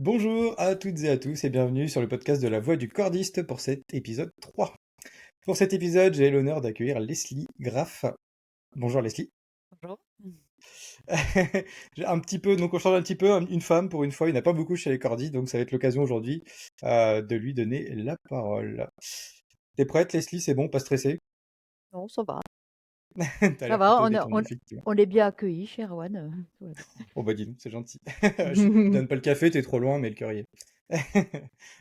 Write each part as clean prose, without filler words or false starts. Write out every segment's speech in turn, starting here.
Bonjour à toutes et à tous et bienvenue sur le podcast de la voix du cordiste pour cet épisode 3. Pour cet épisode, j'ai l'honneur d'accueillir Leslie Graff. Bonjour Leslie. Bonjour. J'ai un petit peu, donc on change un petit peu, une femme pour une fois, il n'y en a pas beaucoup chez les cordistes, donc ça va être l'occasion aujourd'hui de lui donner la parole. T'es prête Leslie? C'est bon, pas stressé? Non, ça va. T'as Ça l'air va, plutôt on est, détendu, on, effectivement. on est bien accueillis chez Erwan. Tout va Oh bah dis donc, c'est gentil. Je bien. donne pas le café, t'es trop loin, mais le cœur y est.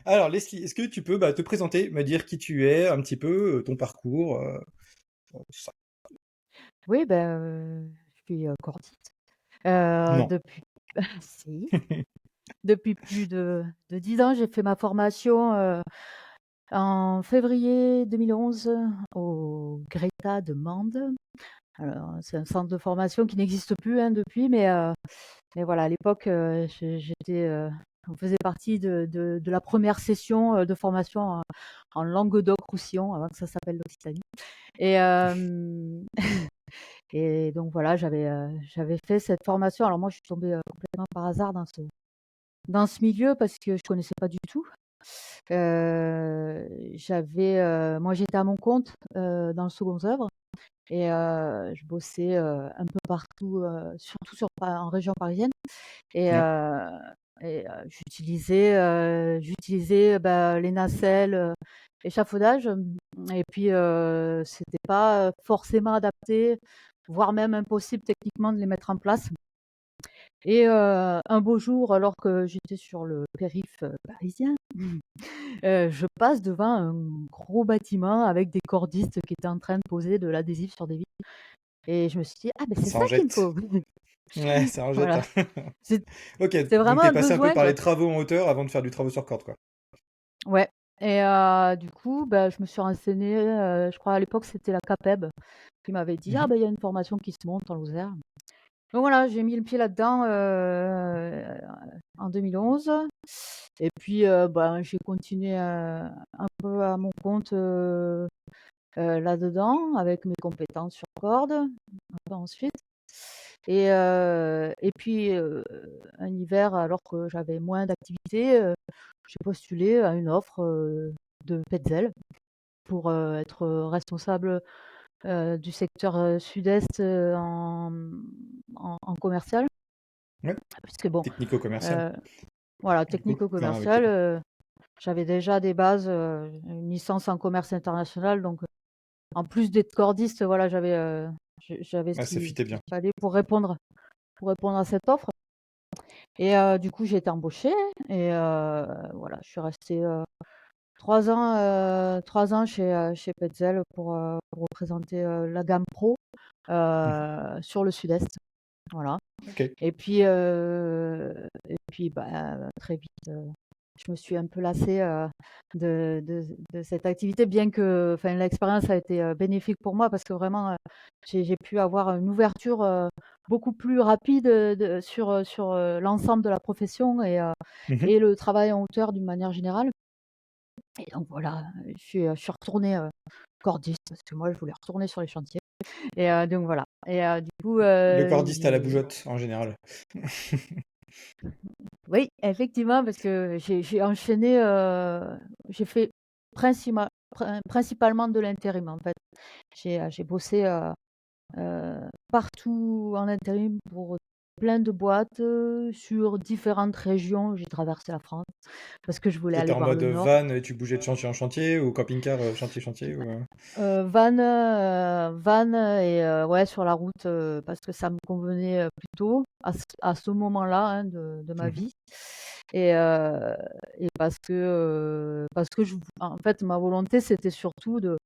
Alors Leslie, est-ce que tu peux te présenter, me dire qui tu es, un petit peu, ton parcours, ça. Oui, ben, je suis cordiste. Non. Depuis, si, depuis plus de 10 ans, j'ai fait ma formation en février 2011 au Greta de Mende. Alors, c'est un centre de formation qui n'existe plus depuis, mais voilà, à l'époque, on faisait partie de la première session de formation en Languedoc-Roussillon, avant que ça s'appelle l'Occitanie. Et, et donc voilà, j'avais fait cette formation. Alors moi, je suis tombée complètement par hasard dans ce milieu parce que je connaissais pas du tout. Moi, j'étais à mon compte dans le second œuvre et je bossais un peu partout, surtout en région parisienne. Et, Ouais. j'utilisais les nacelles, échafaudage, et puis c'était pas forcément adapté, voire même impossible techniquement de les mettre en place. Et un beau jour, alors que j'étais sur le périph' parisien, je passe devant un gros bâtiment avec des cordistes qui étaient en train de poser de l'adhésif sur des vitres. Et je me suis dit: «Ah ben c'est Ça ça en qu'il me jette. faut!» Ouais, ça en jette, Voilà, hein. c'est Ok, c'était donc vraiment t'es un passé un peu besoin, par quoi. les travaux en hauteur avant de faire du travaux sur corde, quoi. Ouais. Et du coup, je me suis renseignée, je crois à l'époque c'était la CAPEB qui m'avait dit: «Ah Mhm. ben il y a une formation qui se monte en Lozère». Donc voilà, j'ai mis le pied là-dedans, en 2011. Et puis, j'ai continué, un peu à mon compte, là-dedans avec mes compétences sur corde, un peu ensuite. Et puis, un hiver, alors que j'avais moins d'activité, j'ai postulé à une offre, de Petzel pour, être responsable, du secteur, sud-est, en commercial. Ouais, Puisque bon, technico-commercial, heu, voilà, du coup. Enfin, avec technico-commercial, j'avais déjà des bases, une licence en commerce international, donc en plus d'être cordiste, voilà, j'avais ça ce fitait qu'il bien. fallait pour répondre à cette offre. Et du coup, j'ai été embauchée et voilà, je suis restée, 3 ans chez Petzel pour représenter, la gamme pro, Mhm. sur le sud-est. Voilà. Ok. Et puis, très vite, je me suis un peu lassée, de cette activité, bien que enfin l'expérience a été, bénéfique pour moi parce que vraiment, j'ai pu avoir une ouverture, beaucoup plus rapide, sur l'ensemble de la profession Mhm. et le travail en hauteur d'une manière générale. Et donc voilà, je suis retournée, cordiste parce que moi je voulais retourner sur les chantiers. Et donc voilà. Et du coup, Le cordiste à la j'ai bougeotte, en général. oui, effectivement, parce que j'ai enchaîné, j'ai fait principalement de l'intérim, en fait. J'ai bossé, partout en intérim pour plein de boîtes, sur différentes régions. J'ai traversé la France parce que je voulais T'étais aller en voir mode le nord. van et tu bougeais de chantier en chantier ou camping-car, chantier-chantier ou... Van et ouais, sur la route, parce que ça me convenait, plutôt à ce moment-là, hein, de ma Mhm. vie. Et parce que en fait, ma volonté, c'était surtout de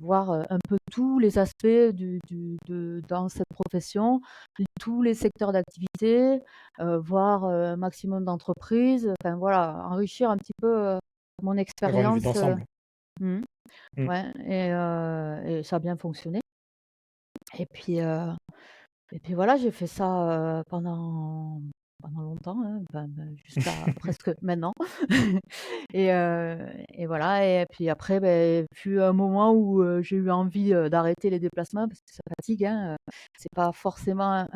voir, un peu tous les aspects dans cette profession, tous les secteurs d'activité, voir, un maximum d'entreprises, enfin voilà, enrichir un petit peu, mon Avoir une vue expérience, d'ensemble. mmh, Mm. ouais. Et ça a bien fonctionné. Et puis, voilà, j'ai fait ça, pendant longtemps, hein, jusqu'à presque maintenant. Et voilà. Et puis après, fut un moment où, j'ai eu envie, d'arrêter les déplacements parce que ça fatigue, hein, c'est pas forcément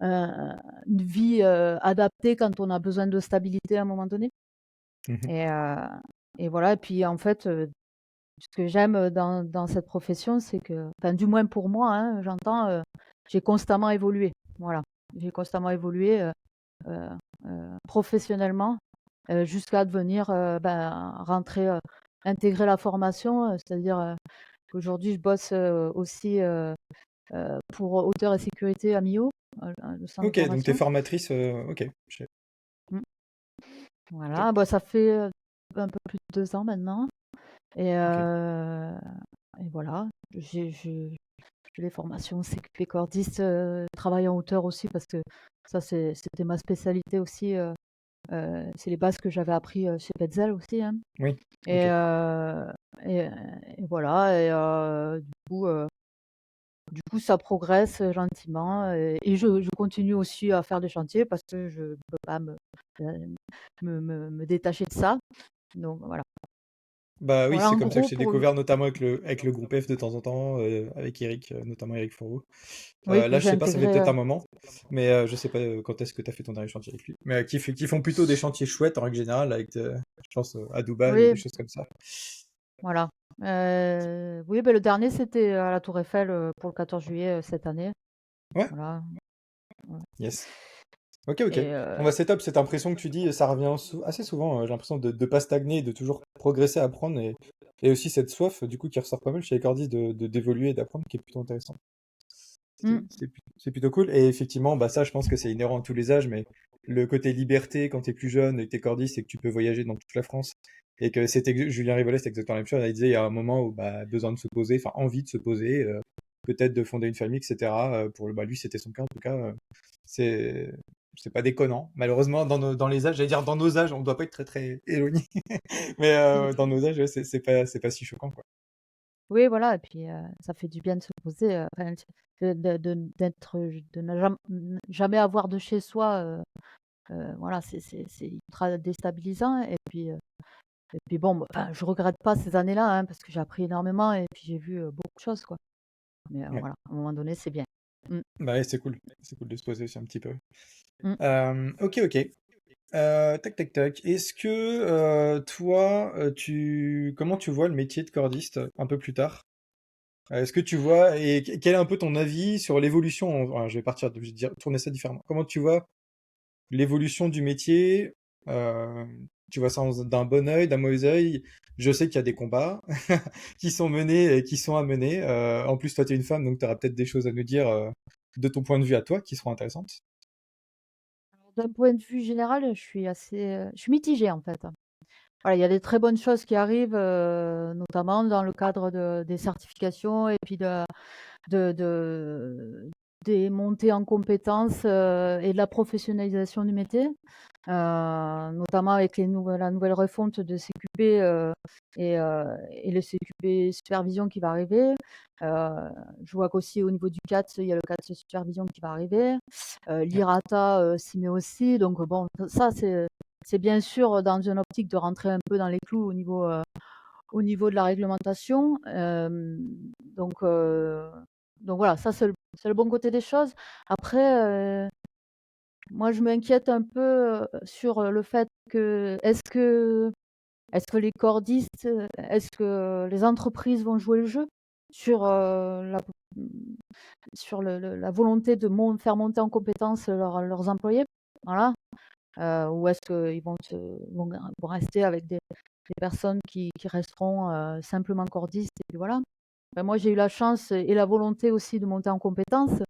une vie adaptée quand on a besoin de stabilité à un moment donné. Mhm. Et, euh, et voilà. Et puis en fait, ce que j'aime dans cette profession, c'est que, enfin, du moins pour moi, hein, j'entends, j'ai constamment évolué. Voilà, j'ai constamment évolué euh, professionnellement jusqu'à devenir, rentrer, intégrer la formation, c'est-à-dire qu'aujourd'hui je bosse aussi pour Hauteur et Sécurité à Millau, le centre de Ok, donc t'es formation. formatrice, ok. Mm. Top. Voilà, bah, ça fait un peu plus de 2 ans maintenant. Et, Ok. euh, et voilà, j'ai les formations CQP cordiste, travail en hauteur aussi, parce que ça, c'était ma spécialité aussi. C'est les bases que j'avais appris chez Petzel aussi, hein. Oui, Et, ok. euh, et, et voilà, et du coup, ça progresse gentiment. Et je continue aussi à faire des chantiers parce que je ne peux pas euh, me détacher de ça. Donc voilà. Bah oui, Voilà c'est en comme ça que gros je t'ai pour le. découvert, notamment avec le groupe F de temps en temps, avec Eric, notamment Eric Fourreau. Oui, que Là, je j'ai sais pas, ça fait intégré. peut-être un moment, mais je sais pas quand est-ce que tu as fait ton dernier chantier avec lui. Mais qui font plutôt des chantiers chouettes en règle générale, je pense à Dubaï ou des Oui, choses comme ça. voilà. Oui, ben, le dernier, c'était à la Tour Eiffel pour le 14 juillet cette année. Ouais, Voilà. Ouais. yes. Ok, ok. Et On va setup cette impression que tu dis, ça revient assez souvent. J'ai l'impression de ne pas stagner, de toujours progresser, apprendre, et aussi cette soif, du coup, qui ressort pas mal chez les cordistes d'évoluer et d'apprendre, qui est plutôt intéressant. mm, C'est plutôt cool. Et effectivement, bah ça, je pense que c'est inhérent à tous les âges, mais le côté liberté quand t'es plus jeune et que t'es cordiste et que tu peux voyager dans toute la France, et que Julien Rivolet, c'était exactement la même chose. Il disait, il y a un moment où bah, besoin de se poser, enfin envie de se poser, peut-être de fonder une famille, etc. Bah, lui, c'était son cas en tout cas. C'est c'est pas déconnant. Malheureusement, dans les âges, j'allais dire dans nos âges, on doit pas être très très éloigné, mais dans mm. nos âges, ouais, c'est pas si choquant quoi. Oui, voilà. Et puis, ça fait du bien de se poser, enfin, d'être, de ne jamais avoir de chez soi. Voilà, c'est ultra déstabilisant. Et puis bon, bah, enfin, je regrette pas ces années-là, hein, parce que j'ai appris énormément et puis j'ai vu beaucoup de choses, quoi. Mais Ouais. voilà, à un moment donné, c'est bien. Mm, Bah ouais, c'est cool de se poser aussi un petit peu. mm. Ok, ok. Tac, tac, tac. Est-ce que toi, comment tu vois le métier de cordiste un peu plus tard? Est-ce que tu vois, et quel est un peu ton avis sur l'évolution? Je vais partir, je vais dire, tourner ça différemment. Comment tu vois l'évolution du métier? Euh, Tu vois ça d'un bon œil, d'un mauvais œil? Je sais qu'il y a des combats qui sont menés et qui sont à mener. En plus, toi, tu es une femme, donc tu auras peut-être des choses à nous dire de ton point de vue à toi qui seront intéressantes. D'un point de vue général, je suis mitigée, en fait. Voilà, il y a des très bonnes choses qui arrivent, notamment dans le cadre des certifications et puis de, de- des montées en compétences et de la professionnalisation du métier, notamment avec la nouvelle refonte de CQP et le CQP supervision qui va arriver. Euh, je vois qu'aussi au niveau du CAT, il y a le CAT supervision qui va arriver. Ouais, L'IRATA s'y met aussi. Donc bon, ça c'est bien sûr dans une optique de rentrer un peu dans les clous au niveau de la réglementation. Donc voilà, ça c'est le bon côté des choses. Après, moi je m'inquiète un peu sur le fait que est-ce que les cordistes, est-ce que les entreprises vont jouer le jeu sur la volonté de faire monter en compétence leurs employés, voilà. Ou est-ce qu'ils vont rester avec des personnes qui resteront simplement cordistes et puis voilà. Ben, moi, j'ai eu la chance et la volonté aussi de monter en compétences.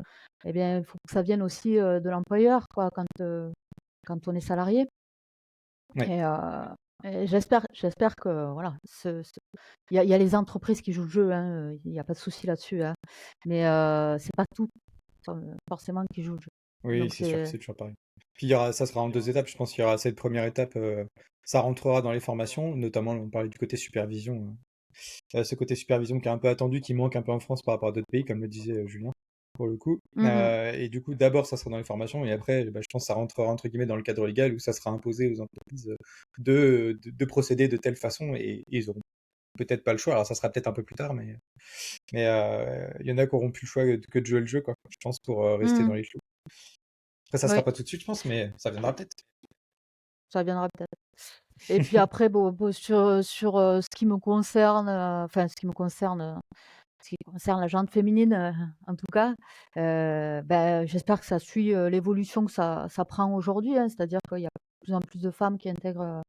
Eh bien, il faut que ça vienne aussi de l'employeur, quoi, quand on est salarié. ouais, Et, j'espère que voilà, il y a les entreprises qui jouent le jeu, hein, il n'y a pas de souci là-dessus, hein. Mais c'est pas tout forcément qui joue le jeu. oui, Donc c'est sûr, c'est c'est toujours pareil. Puis ça sera en deux étapes. Je pense qu'il y aura cette première étape, ça rentrera dans les formations, notamment on parlait du côté supervision. Ce côté supervision qui est un peu attendu, qui manque un peu en France par rapport à d'autres pays, comme le disait Julien, pour le coup. Mhm. Et du coup, d'abord, ça sera dans les formations, et après, bah, je pense que ça rentrera entre guillemets dans le cadre légal où ça sera imposé aux entreprises de procéder de telle façon, et ils auront peut-être pas le choix. Alors, ça sera peut-être un peu plus tard, mais il y en a qui auront plus le choix que de jouer le jeu, quoi, je pense, pour rester dans Mhm. les clous. Après, ça sera Oui, pas tout de suite, je pense, mais ça viendra peut-être. ça viendra peut-être. Et puis après, bon, sur ce qui me concerne, enfin, ce qui concerne la gente féminine, en tout cas, ben, j'espère que ça suit l'évolution que ça prend aujourd'hui, hein, c'est-à-dire qu'il y a de plus en plus de femmes qui intègrent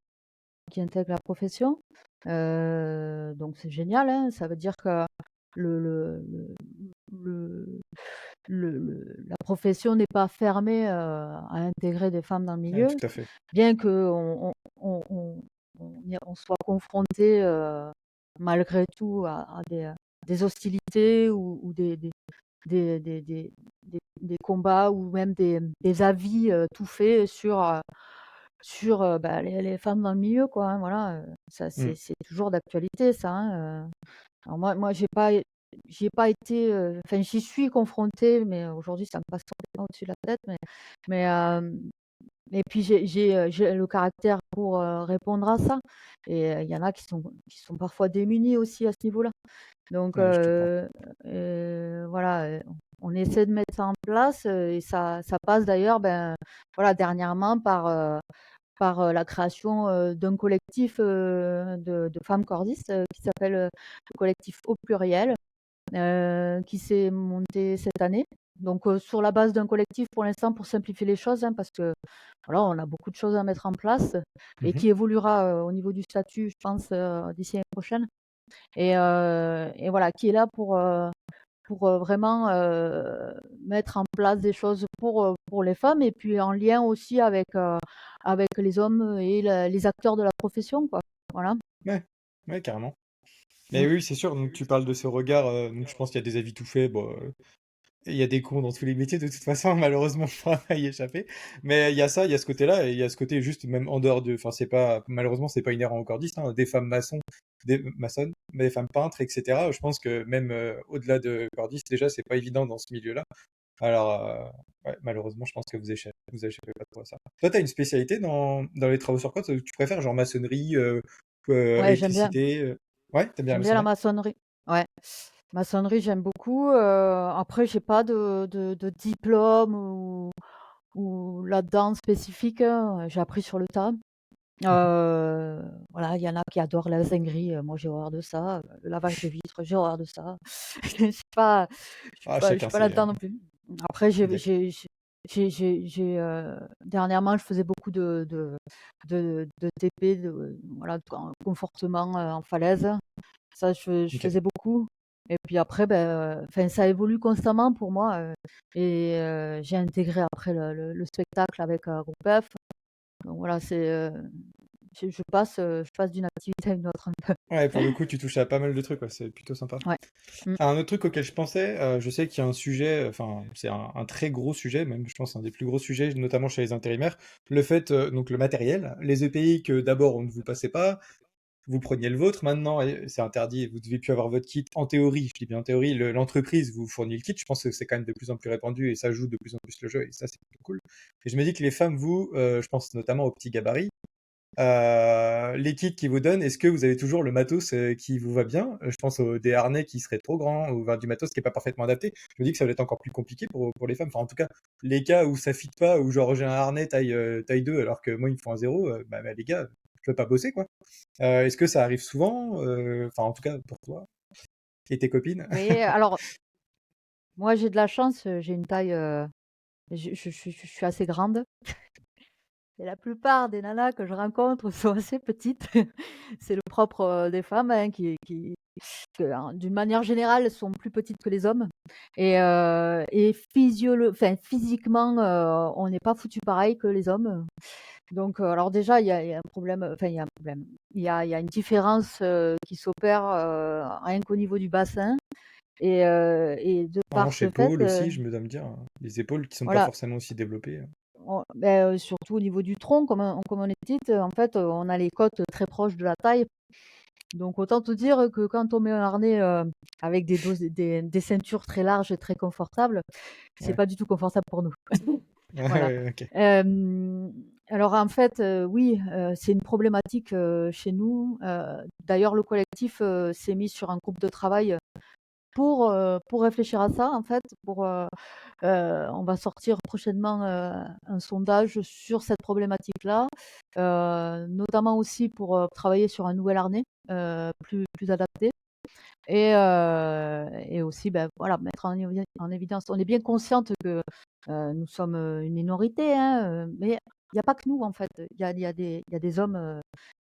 la profession. Donc c'est génial, hein, ça veut dire que le, le, le, la profession n'est pas fermée à intégrer des femmes dans le Ouais, milieu, tout à fait. bien que on soit confronté malgré tout à des hostilités ou des combats ou même des avis tout faits sur bah, les femmes dans le milieu, quoi. Hein, voilà, ça Mm. c'est toujours d'actualité, ça. Hein. Alors moi j'y ai pas été, enfin j'y suis confrontée, mais aujourd'hui ça me passe complètement au-dessus de la tête. Mais et puis j'ai le caractère pour répondre à ça. Et il y en a qui sont parfois démunis aussi à ce niveau-là. Donc Ouais, je comprends. voilà, on essaie de mettre ça en place et ça passe d'ailleurs, ben voilà, dernièrement par la création d'un collectif de femmes cordistes qui s'appelle le collectif Au Pluriel, qui s'est monté cette année. Donc sur la base d'un collectif pour l'instant pour simplifier les choses, hein, parce que voilà, on a beaucoup de choses à mettre en place et Mhm. qui évoluera au niveau du statut, je pense, d'ici l'année prochaine. Et voilà, qui est là pour vraiment mettre en place des choses pour les femmes et puis en lien aussi avec les hommes et les acteurs de la profession, quoi. Voilà. Ouais, ouais, carrément. Mais Mm. oui, c'est sûr, donc tu parles de ce regard, donc je pense qu'il y a des avis tout faits, bon, il y a des cons dans tous les métiers de toute façon, malheureusement, on pourra pas y échapper. Mais il y a ça, il y a ce côté-là, et il y a ce côté juste même en dehors de, enfin c'est pas, malheureusement c'est pas inhérent aux cordistes, hein, des femmes maçonnes, mais des femmes peintres, etc. Je pense que même au-delà de cordistes, déjà c'est pas évident dans ce milieu-là. Alors, ouais, malheureusement, je pense que vous échappez pas trop à ça. Toi, t'as une spécialité dans les travaux sur quoi tu préfères, genre maçonnerie, Ouais, électricité, ouais, t'aimes bien la j'aime bien la maçonnerie? maçonnerie. Ouais, maçonnerie, j'aime beaucoup. Après, j'ai pas de diplôme ou là-dedans spécifique, hein. J'ai appris sur le tas. Mhm. Voilà, il y en a qui adorent la zinguerie, moi j'ai horreur de ça, le lavage de vitres, j'ai horreur de ça. Je suis pas Ah, je suis chacun pas ses... là-dedans non plus. Après D'accord. dernièrement, je faisais beaucoup de TP, voilà, confortement, en falaise. Ça, je Ok. faisais beaucoup et puis après, ben, enfin, ça évolue constamment pour moi, et j'ai intégré après le spectacle avec, Groupe F. Donc voilà, je passe d'une activité à une autre un peu. Ouais, pour le coup, tu touches à pas mal de trucs, ouais, c'est plutôt sympa. Ouais. Mmh. Un autre truc auquel je pensais, je sais qu'il y a un sujet, enfin, c'est un très gros sujet, même je pense un des plus gros sujets, notamment chez les intérimaires, le fait, donc le matériel, les EPI que d'abord on ne vous passait pas, vous preniez le vôtre, maintenant c'est interdit, vous devez plus avoir votre kit. En théorie, je dis bien en théorie, l'entreprise vous fournit le kit, je pense que c'est quand même de plus en plus répandu et ça joue de plus en plus le jeu et ça c'est plutôt cool. Et je me dis que les femmes, vous, je pense notamment aux petits gabarits, les kits qu'ils vous donnent, est-ce que vous avez toujours le matos qui vous va bien? Je pense aux des harnais qui seraient trop grands ou du matos qui est pas parfaitement adapté. Je me dis que ça va être encore plus compliqué pour les femmes. Enfin, en tout cas, les cas où ça fit pas, où genre j'ai un harnais taille 2 alors que moi il me faut un 0, bah, les gars, je peux pas bosser quoi. Est-ce que ça arrive souvent? Enfin, en tout cas pour toi et tes copines. Oui, alors moi j'ai de la chance, j'ai une taille, je suis assez grande et la plupart des nanas que je rencontre sont assez petites. C'est le propre, des femmes, hein, hein, d'une manière générale, sont plus petites que les hommes et physiquement, on n'est pas foutu pareil que les hommes. Donc alors déjà, il y a un problème, enfin il y a un problème. Il y a une différence, qui s'opère, rien qu'au niveau du bassin et de par Hanches, ce fait, épaules aussi, je me dois me dire, les épaules qui sont pas voilà, forcément aussi développées. surtout au niveau du tronc, comme on est petite, en fait, on a les côtes très proches de la taille. Donc autant te dire que quand on met un harnais, avec des ceintures très larges et très confortables, c'est Ouais. pas du tout confortable pour nous. Ouais, Voilà. ouais, ok. Alors en fait, oui, c'est une problématique, chez nous. D'ailleurs le collectif, s'est mis sur un groupe de travail, pour réfléchir à ça, en fait, on va sortir prochainement un sondage sur cette problématique-là, notamment aussi pour travailler sur un nouvel harnais plus adapté. Et aussi, ben, voilà, mettre en évidence. On est bien consciente que nous sommes une minorité, hein, mais il n'y a pas que nous, en fait. Il y a des hommes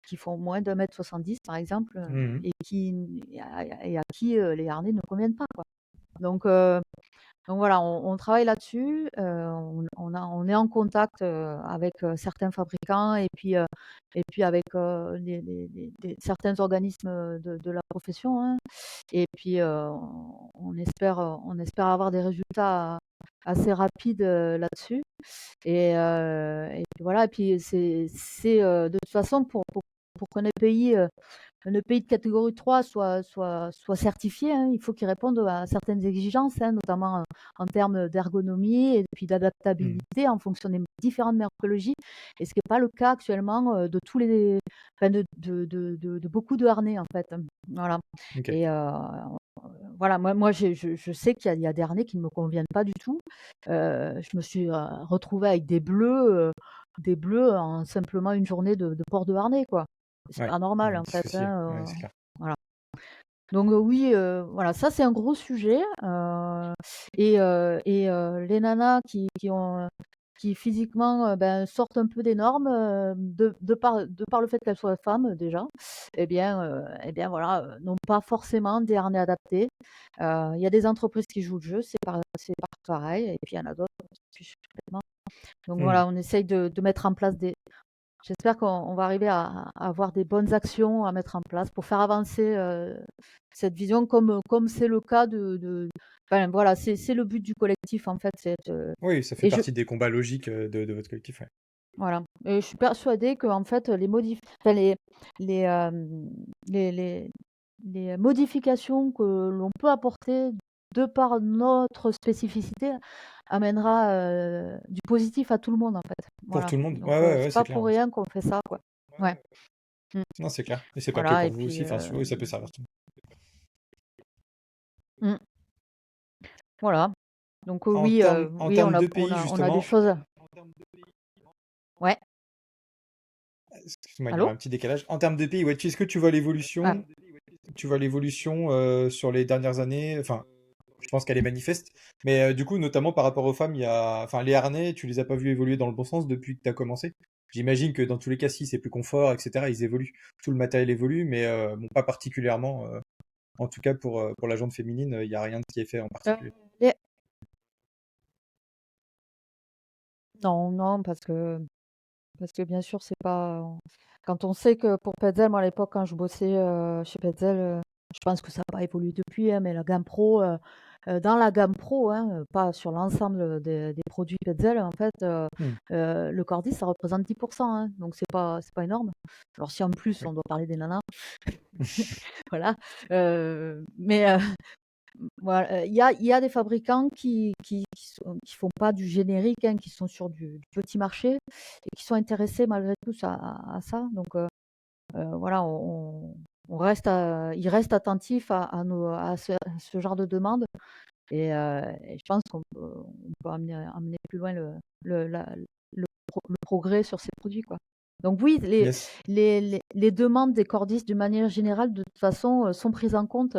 qui font moins d'1,70 m, par exemple, Mhm. et à qui les harnais ne conviennent pas, quoi. Donc, donc voilà, on travaille là-dessus. On est en contact avec certains fabricants et puis avec certains organismes de la profession, hein. Et puis on espère avoir des résultats assez rapides là-dessus. Et puis voilà. Et puis de toute façon pour qu'un pays le pays de catégorie 3 soit certifié, hein, il faut qu'il réponde à certaines exigences, hein, notamment en termes d'ergonomie et puis Mhm. d'adaptabilité en fonction des différentes morphologies. Et ce qui n'est pas le cas actuellement de tous les, enfin, de beaucoup de harnais, en fait. Voilà. Ok. Et voilà, moi je sais qu'il y a des harnais qui ne me conviennent pas du tout. Je me suis retrouvée avec des bleus en simplement une journée de port de harnais, quoi. C'est Ouais. pas normal, en fait, Dissocié. hein, Ouais, c'est clair. voilà. Donc oui, voilà, ça c'est un gros sujet, les nanas qui physiquement, ben, sortent un peu des normes, de par le fait qu'elles soient femmes déjà, eh bien voilà, n'ont pas forcément des harnais adaptés. Il y a des entreprises qui jouent le jeu, c'est pareil, et puis il y en a d'autres qui suivent complètement. Donc Mhm. voilà, on essaye de mettre en place des j'espère qu'on va arriver à avoir des bonnes actions à mettre en place pour faire avancer cette vision, comme c'est le cas enfin, voilà, c'est le but du collectif, en fait. Oui, ça fait Et je, partie des combats logiques de votre collectif. Ouais. voilà. Et je suis persuadée que, en fait, enfin, les, les modifications que l'on peut apporter de par notre spécificité amènera du positif à tout le monde, en fait. Pour Voilà. tout le monde. Ouais, Donc, ouais, ouais, c'est c'est pas clair. pour rien qu'on fait ça, quoi. Ouais. Mm. Non, c'est clair. Et c'est pas que Voilà. pour Et vous puis, aussi. Enfin, oui, ça peut servir tout mm, voilà. Donc, le monde. En oui, termes de pays, on a des justement, choses. Ouais. excuse-moi, il y aura Allô? un petit décalage. En termes de pays, ouais, est-ce que tu vois Ah. l'évolution? Tu vois l'évolution sur les dernières années? Enfin, je pense qu'elle est manifeste. Mais du coup, notamment par rapport aux femmes, il y a, enfin, les harnais, tu les as pas vus évoluer dans le bon sens depuis que tu as commencé? J'imagine que dans tous les cas, si c'est plus confort, etc., ils évoluent. Tout le matériel évolue, mais bon, pas particulièrement. En tout cas, pour la jante féminine, il n'y a rien qui est fait en Euh, particulier. les- Non, non, parce que bien sûr, c'est pas. Quand on sait que pour Petzl, moi à l'époque, quand je bossais chez Petzl, je pense que ça n'a pas évolué depuis, hein, mais la gamme pro, dans la gamme pro, hein, pas sur l'ensemble des produits Petzl, en fait, Hmm. le Cordi, ça représente 10%, hein, donc c'est pas énorme. Alors si en plus Oui. on doit parler des nanas, voilà. Mais voilà, il y a des fabricants qui font pas du générique, hein, qui sont sur du petit marché et qui sont intéressés malgré tout à ça. Donc voilà, ils restent attentifs à ce genre de demande et je pense qu'on peut amener plus loin le progrès sur ces produits, quoi. Donc oui, Yes. les demandes des cordistes, d'une manière générale, de toute façon, sont prises en compte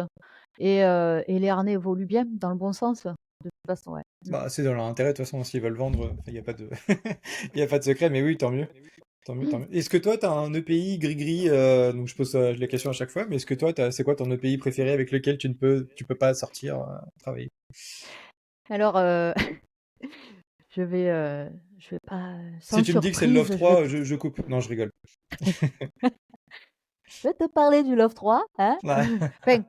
et les harnais évoluent bien dans le bon sens, de toute façon, ouais. Bah, c'est dans leur intérêt, de toute façon, s'ils veulent vendre, il n'y a pas de... il y a pas de secret, mais oui, tant mieux. Tant mieux, tant mieux. Est-ce que toi, tu as un EPI gris-gris, donc je pose la question à chaque fois, mais est-ce que toi, c'est quoi ton EPI préféré avec lequel tu peux pas sortir travailler? Alors, je vais, heu, je vais pas, Si sans tu me dis que c'est le Love surprise, je vais 3, je coupe. Non, je rigole. te parler du Love 3, hein. Ouais. Enfin,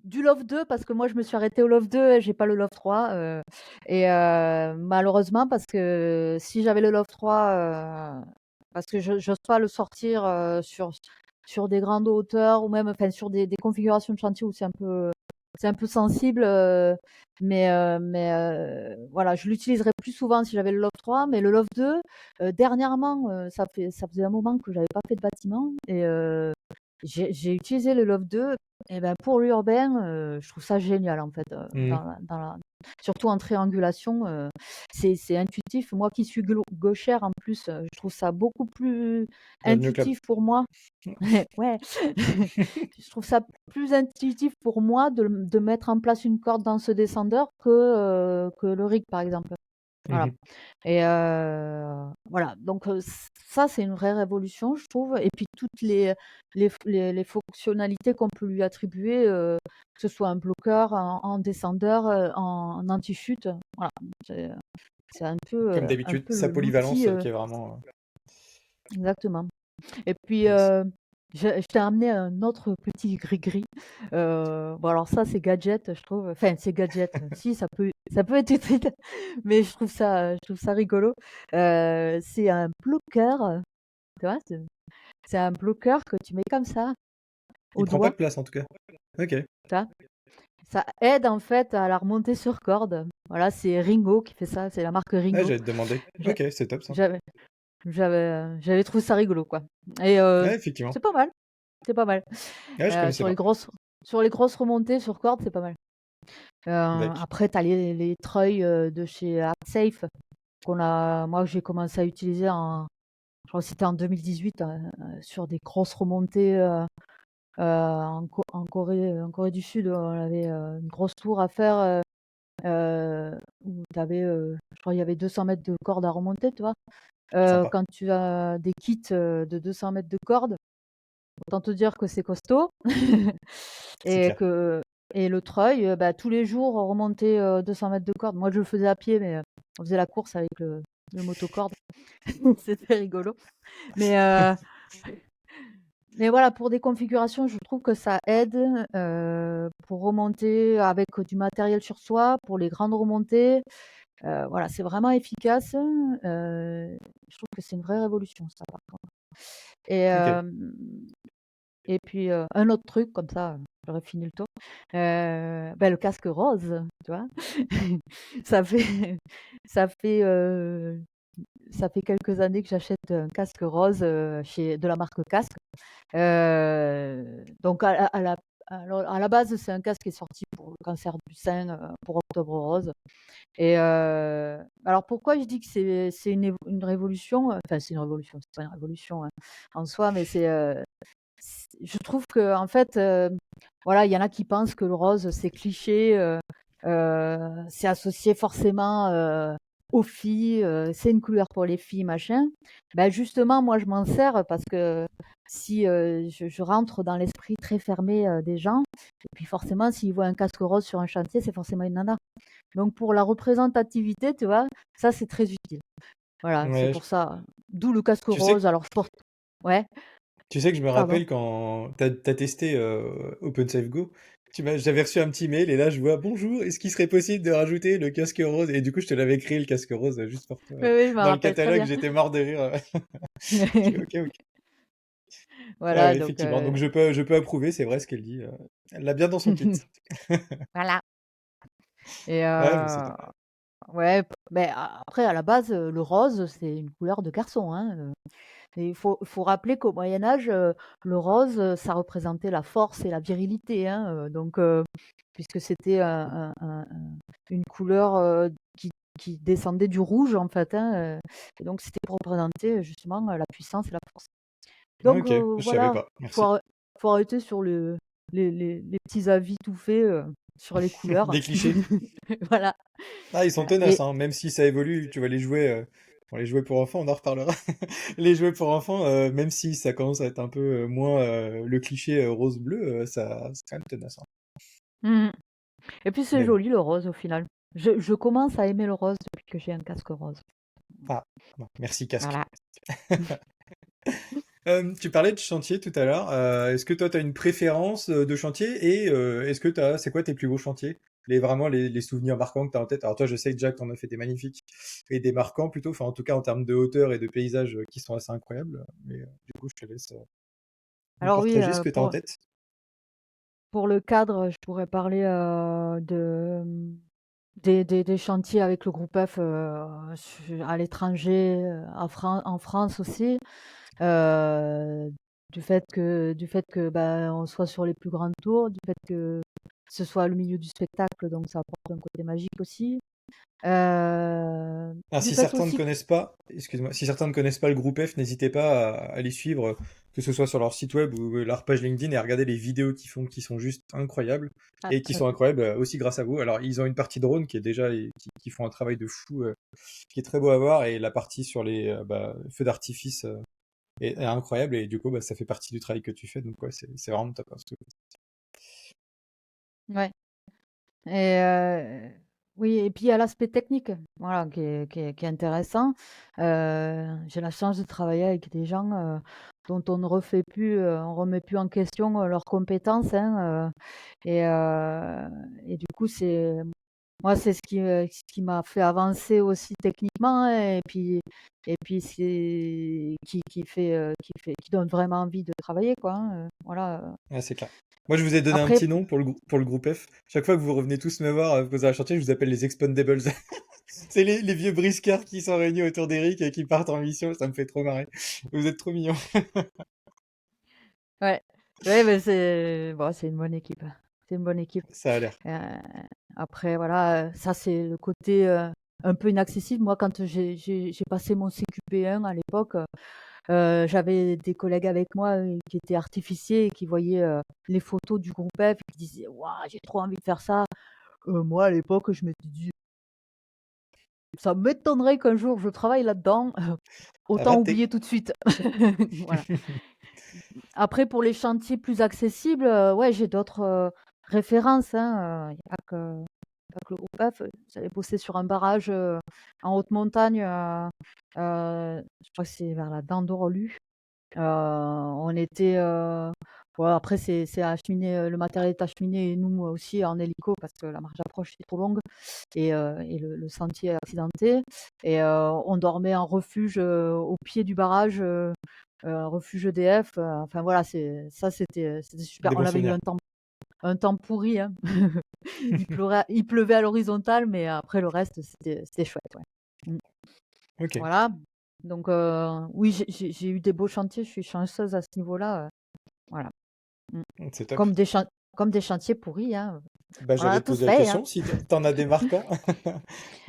du Love 2 parce que moi je me suis arrêtée au Love 2, j'ai pas le Love 3, malheureusement parce que si j'avais le Love 3, parce que je j'ose pas le sortir, sur des grandes hauteurs ou même, enfin, sur des configurations de chantier où c'est un peu sensible, voilà, je l'utiliserais plus souvent si j'avais le Love 3, mais le Love 2, dernièrement, ça faisait un moment que j'avais pas fait de bâtiment j'ai utilisé le Love 2 et ben, pour l'urbain, je trouve ça génial, en fait, Mmh. surtout en triangulation, c'est intuitif. Moi qui suis gauchère, en plus, je trouve ça beaucoup plus Bienvenue au club. intuitif pour moi. Ouais, je trouve ça plus intuitif pour moi de mettre en place une corde dans ce descendeur que le rig, par exemple. Voilà. Mmh. Et voilà, donc ça, c'est une vraie révolution, je trouve. Et puis toutes les fonctionnalités qu'on peut lui attribuer, que ce soit un bloqueur, en descendeur, en anti-chute. Voilà, c'est c'est Comme un d'habitude, peu sa l'outil, polyvalence, qui est vraiment, exactement. Et puis, yes. je t'ai amené un autre petit gris-gris. Bon, alors ça, c'est gadget, je trouve. Enfin, c'est gadget. Si, ça peut être utile, mais je trouve ça rigolo. C'est un bloqueur, tu vois? C'est un bloqueur que tu mets comme ça, Il au prend pas doigt, de place en tout cas. OK. tu vois? Ça aide, en fait, à la remontée sur corde. Voilà, c'est Ringo qui fait ça, c'est la marque Ouais, Ringo. j'allais te demander. J'ai OK, c'est top ça. j'avais j'avais trouvé ça rigolo, quoi. Et Ouais, effectivement. c'est pas mal, c'est pas mal. Ouais, je connaissais Sur les pas. grosses remontées sur corde, c'est pas mal. Dac. Après, tu as les treuils, de chez ArtSafe moi, j'ai commencé à utiliser je crois que c'était en 2018, sur des grosses remontées, en Corée du Sud. On avait, une grosse tour à faire, où tu avais, je crois il y avait 200 mètres de corde à remonter, tu vois? Sympa. Quand tu as des kits, de 200 mètres de corde, autant te dire que c'est costaud. C'est Et clair. que et le treuil, bah, tous les jours remonter, 200 mètres de corde. Moi, je le faisais à pied, mais on faisait la course avec le motocorde. C'était rigolo. Mais heu, mais voilà, pour des configurations, je trouve que ça aide, pour remonter avec du matériel sur soi, pour les grandes remontées. Voilà, c'est vraiment efficace. Je trouve que c'est une vraie révolution, ça, par contre. Et OK. Et puis, un autre truc comme ça, j'aurais fini le tour. Bah, le casque rose, tu vois? Ça fait ça fait, heu, ça fait quelques années que j'achète un casque rose, chez de la marque Casque. Donc à la base, c'est un casque qui est sorti pour le cancer du sein, pour Octobre rose. Et alors pourquoi je dis que c'est une révolution? Enfin, c'est une révolution, c'est pas une révolution, hein, en soi, mais je trouve que, en fait, voilà, il y en a qui pensent que le rose, c'est cliché, c'est associé forcément, aux filles, c'est une couleur pour les filles, machin. Ben justement, moi, je m'en sers parce que si, je rentre dans l'esprit très fermé, des gens, et puis forcément, s'ils voient un casque rose sur un chantier, c'est forcément une nana. Donc pour la représentativité, tu vois, ça, c'est très utile. Voilà, c'est Ouais, pour ça. D'où le casque tu sais rose. Alors je porte, ouais, tu sais que je me pardon? rappelle quand tu as testé, OpenSafeGo, j'avais reçu un petit mail et là je vois: «Bonjour, est-ce qu'il serait possible de rajouter le casque rose?» et du coup je te l'avais créé le casque rose, juste pour toi, Oui, oui, je m'en dans le rappelle très catalogue, bien. j'étais mort de rire, Je fais: «OK, OK». Ah Voilà, ouais, donc effectivement, donc je peux approuver, c'est vrai ce qu'elle dit, elle l'a bien dans son kit. voilà. Et Ouais, mais c'est top. ouais, mais après, à la base, le rose, c'est une couleur de garçon, hein, et il faut rappeler qu'au Moyen Âge, le rose, ça représentait la force et la virilité, hein, donc puisque c'était une couleur, qui descendait du rouge, en fait, hein, et donc c'était pour représenter, justement, la puissance et la force. Donc OK, je savais voilà, pas, faut merci. arr faut arrêter sur les petits avis tout faits, sur les couleurs. Des clichés. Voilà. Ah, ils sont Et tenaces, hein, même si ça évolue, tu vois les jouets, bon les jouets pour enfants, on en reparlera. Les jouets pour enfants, même si ça commence à être un peu, moins, le cliché, rose-bleu, ça c'est quand même tenace, hein. mmh et puis c'est Mais bon. joli le rose au final. Je commence à aimer le rose depuis que j'ai un casque rose. Ah, bon, merci casque. Voilà. Tu parlais de chantier tout à l'heure, est-ce que toi tu as une préférence, de chantier et est-ce que c'est quoi tes plus beaux chantiers? Les souvenirs marquants que tu as en tête? Alors toi, je sais que Jack tu en as fait des magnifiques et des marquants plutôt, enfin en tout cas en termes de hauteur et de paysages, qui sont assez incroyables, mais du coup je te laisse, nous Alors oui, partager ce que tu as en tête. pour le cadre, je pourrais parler, des chantiers avec le groupe F, à l'étranger, en France aussi. Heu du fait que on soit sur les plus grandes tours, du fait que ce soit le milieu du spectacle, donc ça apporte un côté magique aussi. Ah, Du si fait certains ne aussi, connaissent pas, excuse-moi, si certains ne connaissent pas le groupe F, n'hésitez pas à les suivre, que ce soit sur leur site web ou leur page LinkedIn, et à regarder les vidéos qu'ils font, qui sont juste incroyables, ah, et qui sont incroyables aussi grâce à vous. Alors, ils ont une partie drone qui est déjà, qui font un travail de fou, qui est très beau à voir, et la partie sur les feux d'artifice est incroyable, et du coup, ça fait partie du travail que tu fais, donc ouais, c'est vraiment top, hein, ouais. Et oui, et puis il y a l'aspect technique, voilà, qui est intéressant. J'ai la chance de travailler avec des gens dont on remet plus en question leurs compétences, hein, et du coup, moi, c'est ce qui m'a fait avancer aussi techniquement, hein, et puis qui donne vraiment envie de travailler, quoi, hein, voilà. Ouais, c'est clair. Moi, je vous ai donné un Après, petit nom pour le groupe F. Chaque fois que vous revenez tous me voir, vous allez chantier, je vous appelle les Expendables. C'est les vieux briscards qui sont réunis autour d'Eric et qui partent en mission. Ça me fait trop marrer. Vous êtes trop mignons. ouais, ouais, mais c'est bon, c'est une bonne équipe. C'est une bonne équipe. Ça a l'air. Heu, Après voilà, ça c'est le côté, un peu inaccessible. Moi, quand j'ai passé mon CQP1 à l'époque, j'avais des collègues avec moi, qui étaient artificiers et qui voyaient, les photos du groupe F et qui disaient: «Waouh, j'ai trop envie de faire ça». Moi, à l'époque, je m'étais dit: «Ça m'étonnerait qu'un jour je travaille là-dedans». Autant Raté. oublier tout de suite. Voilà. Après, pour les chantiers plus accessibles, ouais, j'ai d'autres références, hein. Il n'y a pas que le groupe F. J'avais bossé sur un barrage en haute montagne, je crois que c'est vers la Dandorlu. On était. Bon, après, c'est acheminé, le matériel est acheminé et nous aussi en hélico parce que la marge d'approche est trop longue et le sentier est accidenté. Et on dormait en refuge au pied du barrage. Refuge EDF, enfin voilà, c'était super. Des On bons avait eu souvenirs. un temps pourri, hein. Il pleuvait à l'horizontale, mais après le reste, c'était chouette, ouais. Mmh. Ok. Voilà, donc oui, j'ai eu des beaux chantiers, je suis chanceuse à ce niveau-là, voilà. Mmh. C'est top. Comme des chan comme des chantiers pourris, hein, Bah, on en j'allais a te tous poser la fait, hein. question, si t'en as des marquants.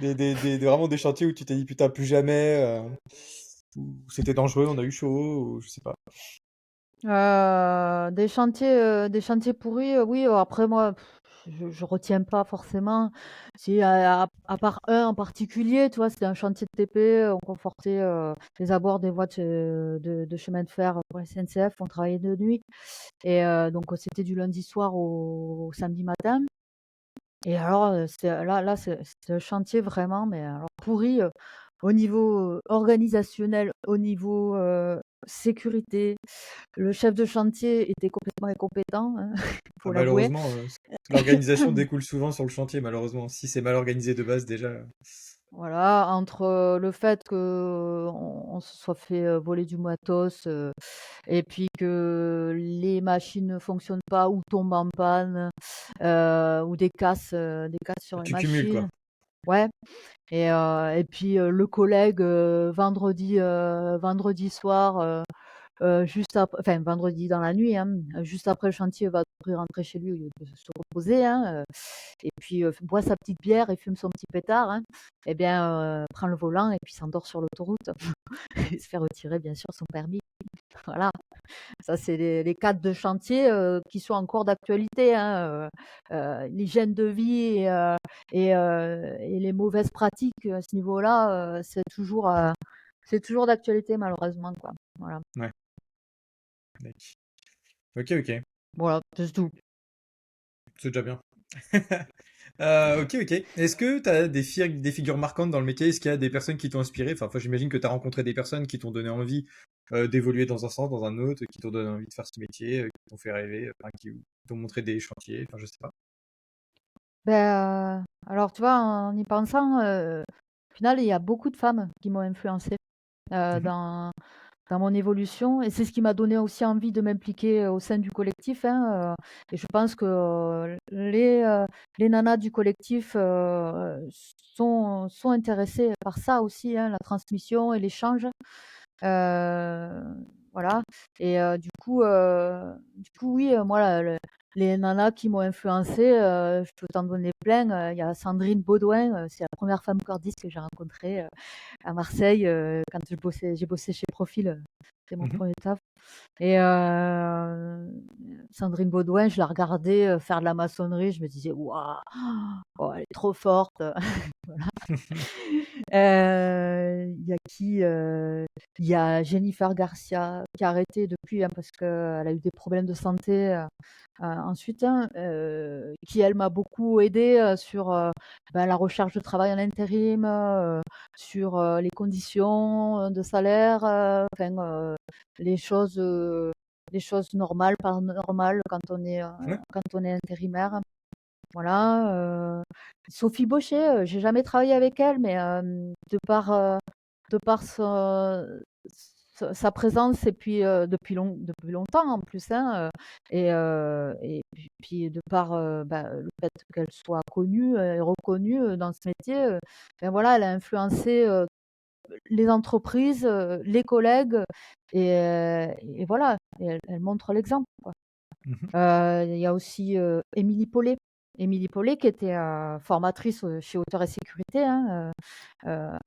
Vraiment des chantiers où tu t'es dit putain, plus jamais, ou c'était dangereux, on a eu chaud, ou je sais pas. Des chantiers pourris, oui, après moi, je retiens pas forcément. Si à part un en particulier, tu vois? C'était un chantier de TP, on confortait, les abords des voies de chemin de fer pour la SNCF. On travaillait de nuit et donc c'était du lundi soir au samedi matin. Et alors, c'est un chantier vraiment, mais alors pourri, au niveau, organisationnel, au niveau, sécurité. Le chef de chantier était complètement incompétent, hein, il Ah, faut l'avouer. malheureusement, l'organisation découle souvent sur le chantier, malheureusement. Si c'est mal organisé de base, déjà. Voilà, entre, le fait qu'on se soit fait, voler du matos, et puis que les machines ne fonctionnent pas ou tombent en panne, ou des casses sur les Tu cumules, quoi. machines. Ouais. Et puis, le collègue, vendredi soir, juste enfin vendredi dans la nuit, hein, juste après le chantier, va rentrer chez lui au lieu de se reposer, hein, et puis, boit sa petite bière et fume son petit pétard, hein, et bien, prend le volant et puis s'endort sur l'autoroute. Il se fait retirer bien sûr son permis. Voilà, ça c'est les cadres de chantier, qui sont encore d'actualité, hein, l'hygiène de vie et les mauvaises pratiques à ce niveau-là, c'est toujours d'actualité malheureusement, quoi. Voilà. Ouais. Ok, ok. Voilà, c'est tout. C'est déjà bien. Ok, ok. Est-ce que tu as des figures marquantes dans le métier? Est-ce qu'il y a des personnes qui t'ont inspiré? Enfin, j'imagine que tu as rencontré des personnes qui t'ont donné envie d'évoluer dans un sens, dans un autre, qui t'ont donné envie de faire ce métier, qui t'ont fait rêver, enfin, qui t'ont montré des chantiers, enfin, je sais pas. Alors tu vois, en y pensant, au final, il y a beaucoup de femmes qui m'ont influencée, Mhm. dans mon évolution et c'est ce qui m'a donné aussi envie de m'impliquer au sein du collectif, hein, et je pense que, les nanas du collectif, sont intéressées par ça aussi, hein, la transmission et l'échange. Voilà. Et du coup, oui, moi, les nanas qui m'ont influencée, je peux t'en donner plein. Il y a Sandrine Baudouin, c'est la première femme cordiste que j'ai rencontrée à Marseille quand j'ai bossé chez Profil. C'est mon Mhm. premier taf. Et Sandrine Baudouin, je la regardais faire de la maçonnerie, je me disais, waouh, oh, elle est trop forte. Voilà. Il y a qui Il y a Jennifer Garcia qui a arrêté depuis, hein, parce qu'elle a eu des problèmes de santé ensuite, hein, qui elle m'a beaucoup aidée sur la recherche de travail en intérim, sur les conditions de salaire, les choses, euh, les choses normales, pas normales Ouais. quand on est intérimaire. Voilà. Sophie Baucher, j'ai jamais travaillé avec elle, mais de par sa présence et puis depuis longtemps en plus, hein, et puis de par le fait qu'elle soit connue et reconnue dans ce métier, voilà, elle a influencé les entreprises, les collègues, et voilà, et elle montre l'exemple, quoi. Mhm. Il y a aussi Émilie Paulet. Émilie Paulet qui était formatrice chez Auteur et Sécurité, hein,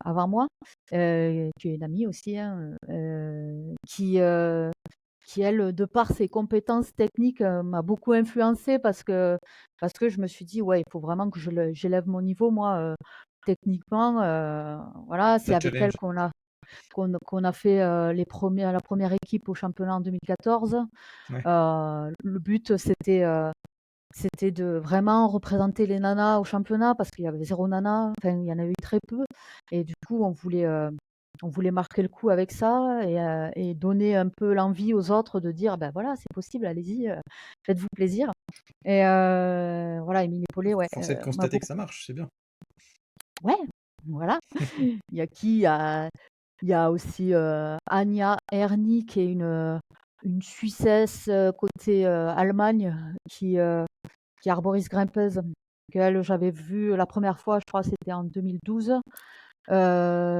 avant moi, qui est une amie aussi, hein, qui, elle, de par ses compétences techniques, m'a beaucoup influencée parce que je me suis dit, ouais, il faut vraiment que j'élève mon niveau, moi, techniquement. Voilà, c'est Ça avec elle challenge. qu'on a fait la première équipe au championnat en 2014. Ouais. Le but, c'était de vraiment représenter les nanas au championnat parce qu'il y avait zéro nana, enfin, il y en a eu très peu. Et du coup, on voulait marquer le coup avec ça et donner un peu l'envie aux autres de dire, ben voilà, c'est possible, allez-y, faites-vous plaisir. Et voilà, Émilie Paulet, ouais, Force est de m'a constater que beaucoup. ça marche, c'est bien. Ouais, voilà. Il y a qui Il y a aussi Anja Erni, qui est une Suissesse côté Allemagne, qui arborise grimpeuse. Qu'elle, j'avais vue la première fois, je crois, c'était en 2012,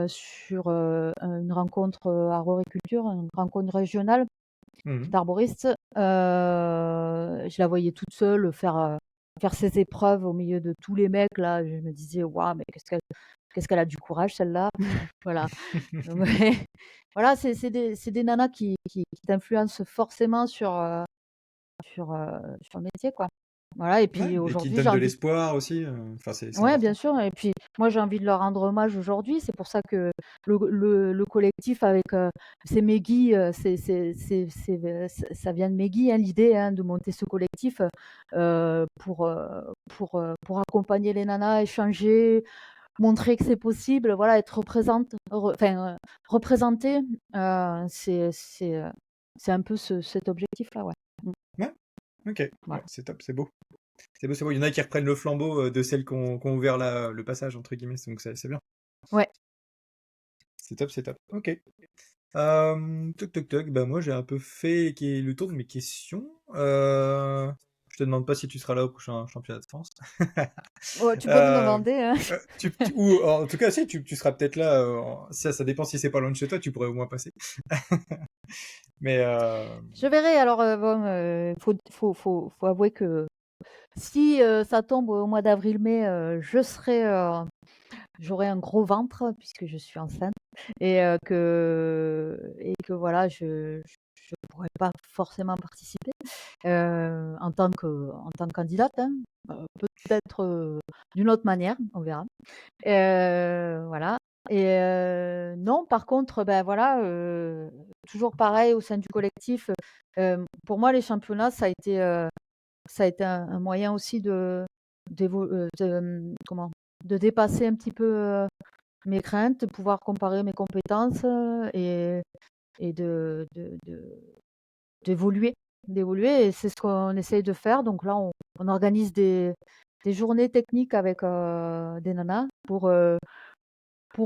sur une rencontre arboriculture, une rencontre régionale Mhm. d'arboristes. Je la voyais toute seule faire ses épreuves au milieu de tous les mecs là. Je me disais, waouh, mais qu'est-ce qu'elle a du courage celle-là. Voilà. Donc, ouais. Voilà, c'est des nanas qui t'influencent forcément sur le métier, quoi. Voilà, et Ouais, puis et qui te aujourd'hui, donne j'ai de envie. l'espoir aussi. Enfin, c'est Ouais, bien important. sûr. Et puis moi, j'ai envie de leur rendre hommage aujourd'hui. C'est pour ça que le collectif avec c'est Meggy, ça vient de Meggy, hein, l'idée, hein, de monter ce collectif pour accompagner les nanas, échanger, montrer que c'est possible, voilà, être représenté. C'est un peu cet objectif-là, ouais. Mm. Ouais, ok. Ouais, Voilà. c'est top, c'est beau. C'est beau, c'est beau. Il y en a qui reprennent le flambeau de celles qui ont ouvert le passage, entre guillemets, donc c'est bien. Ouais. C'est top, c'est top. Ok. Toc toc toc, bah moi j'ai un peu fait le tour de mes questions. Je te demande pas si tu seras là au prochain championnat de France. Ouais, tu peux me Euh, demander, hein. ou en tout cas si tu seras peut-être là. Ça dépend si c'est pas loin de chez toi, tu pourrais au moins passer. Mais Je verrai. Alors, bon, faut avouer que si ça tombe au mois d'avril-mai, j'aurai un gros ventre puisque je suis enceinte et que voilà, je pourrais pas forcément participer en tant que candidate, hein, peut-être d'une autre manière, on verra. Voilà. Et non, par contre, ben voilà, toujours pareil au sein du collectif. Pour moi, les championnats, ça a été un moyen aussi comment, de dépasser un petit peu mes craintes, de pouvoir comparer mes compétences et d'évoluer, d'évoluer. Et c'est ce qu'on essaye de faire. Donc là, on organise des journées techniques avec des nanas pour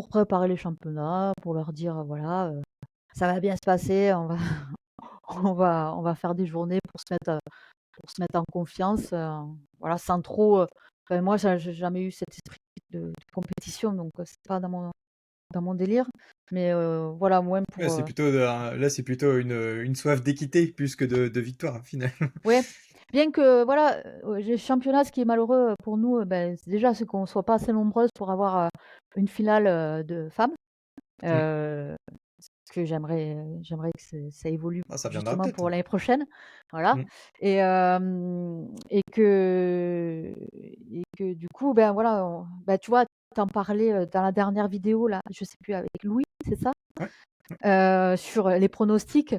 préparer les championnats, pour leur dire, voilà, ça va bien se passer, on va faire des journées pour se mettre en confiance, voilà, sans trop. Enfin, moi, j'ai jamais eu cet esprit de compétition, donc c'est pas dans dans mon délire. Mais voilà, moins Ouais, pour. c'est plutôt là, c'est plutôt une soif d'équité plus que de victoire, finalement. Ouais, bien que voilà, les championnats, ce qui est malheureux pour nous, déjà, c'est qu'on soit pas assez nombreuses pour avoir une finale de femmes. Mm. Euh, Ce que j'aimerais que ça évolue Ah, ça viendra justement peut-être. pour l'année prochaine, voilà. Mm. Et que du coup, ben voilà, tu vois, t'en parlais dans la dernière vidéo là, je sais plus avec Louis, c'est ça, Ouais. sur les pronostics.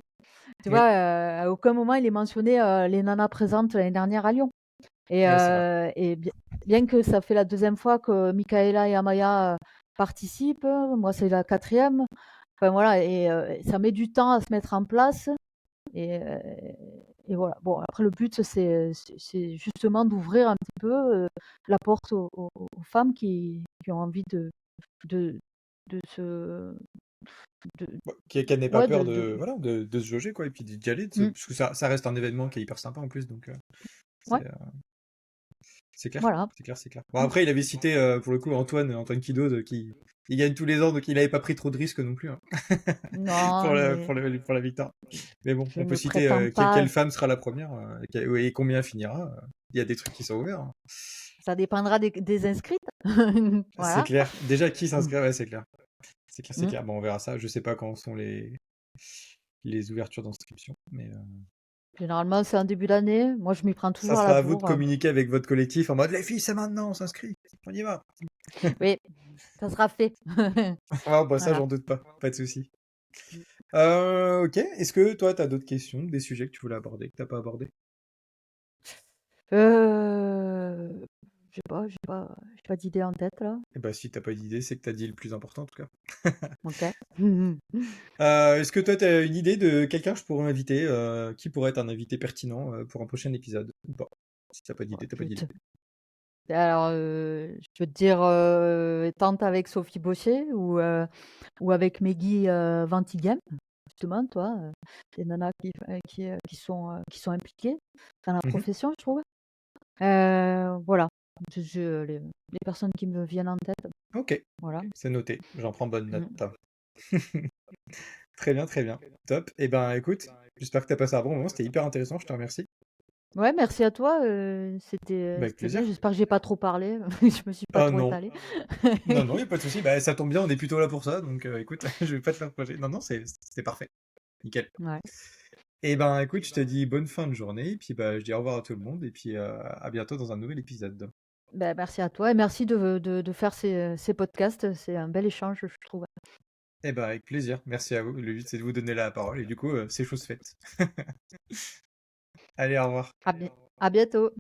Tu vois, Oui, à aucun moment il est mentionné les nanas présentes l'année dernière à Lyon. Et, ouais, c'est vrai. bien que ça fait la deuxième fois que Michaela et Amaya participent, moi c'est la quatrième. Enfin voilà, et ça met du temps à se mettre en place. Et, euh, et voilà. Bon, après le but c'est justement d'ouvrir un petit peu la porte aux femmes qui ont envie de, de se, de, Ouais, qu'elle n'ait pas ouais, peur voilà, de se jauger, quoi, et puis d'y aller, Mm. parce que ça reste un événement qui est hyper sympa en plus, donc Ouais, c'est c'est clair, voilà. c'est clair, c'est clair. Bon, Mm. après, il avait cité, pour le coup, Antoine Kidoz, qui il gagne tous les ans, donc il n'avait pas pris trop de risques non plus, hein, Non, mais pour la victoire. Mais bon, je on peut ne citer prétends quelle pas. femme sera la première, et combien finira. Il y a des trucs qui sont ouverts, hein. Ça dépendra des inscrites. C'est Voilà. clair. Déjà, qui Mm. s'inscrit? Ouais, c'est clair. C'est clair, c'est Mm. clair. Bon, on verra ça. Je sais pas quand sont les ouvertures d'inscription, mais Généralement, c'est en début d'année. Moi, je m'y prends ça toujours à la sera à vous de bourre. communiquer avec votre collectif en mode les filles, c'est maintenant, on s'inscrit, on y va. Oui, ça sera fait. Ah, bah ça, Voilà. j'en doute pas, pas de souci. Ok, est-ce que toi, t'as d'autres questions, des sujets que tu voulais aborder, que t'as pas abordé? Euh, j'ai pas d'idée en tête là. Eh bah, si t'as pas d'idée, c'est que t'as dit le plus important en tout cas. Ok. Est-ce que toi, t'as une idée de quelqu'un que je pourrais inviter, qui pourrait être un invité pertinent pour un prochain épisode ou pas? Si t'as pas Bon, d'idée, t'as pas d'idée. Alors, je veux te dire, tente avec Sophie Baucher ou avec Meggy Ventigame, justement, toi, des nanas qui sont impliquées dans la Mhm. profession, je trouve. Voilà, les personnes qui me viennent en tête, Ok, voilà. c'est noté, j'en prends bonne note. Mm. Très bien, top. Eh ben, écoute, j'espère que t'as passé un bon moment, c'était hyper intéressant, je te remercie. Ouais, merci à toi, Bah, avec c'était bien. plaisir. J'espère que j'ai pas trop parlé, je me suis pas Ah trop non, étalée. non, y a pas de souci. Bah, ça tombe bien, on est plutôt là pour ça, donc écoute, je vais pas te faire projet. Non, c'était parfait, nickel. Ouais. Eh ben, écoute, je te dis bonne fin de journée, et puis bah, je dis au revoir à tout le monde, et puis à bientôt dans un nouvel épisode. Ben, merci à toi et merci de faire ces podcasts. C'est un bel échange, je trouve. Eh ben, avec plaisir, merci à vous. Le but, c'est de vous donner la parole, et du coup, c'est chose faite. Allez, au revoir. À, bi- à bientôt.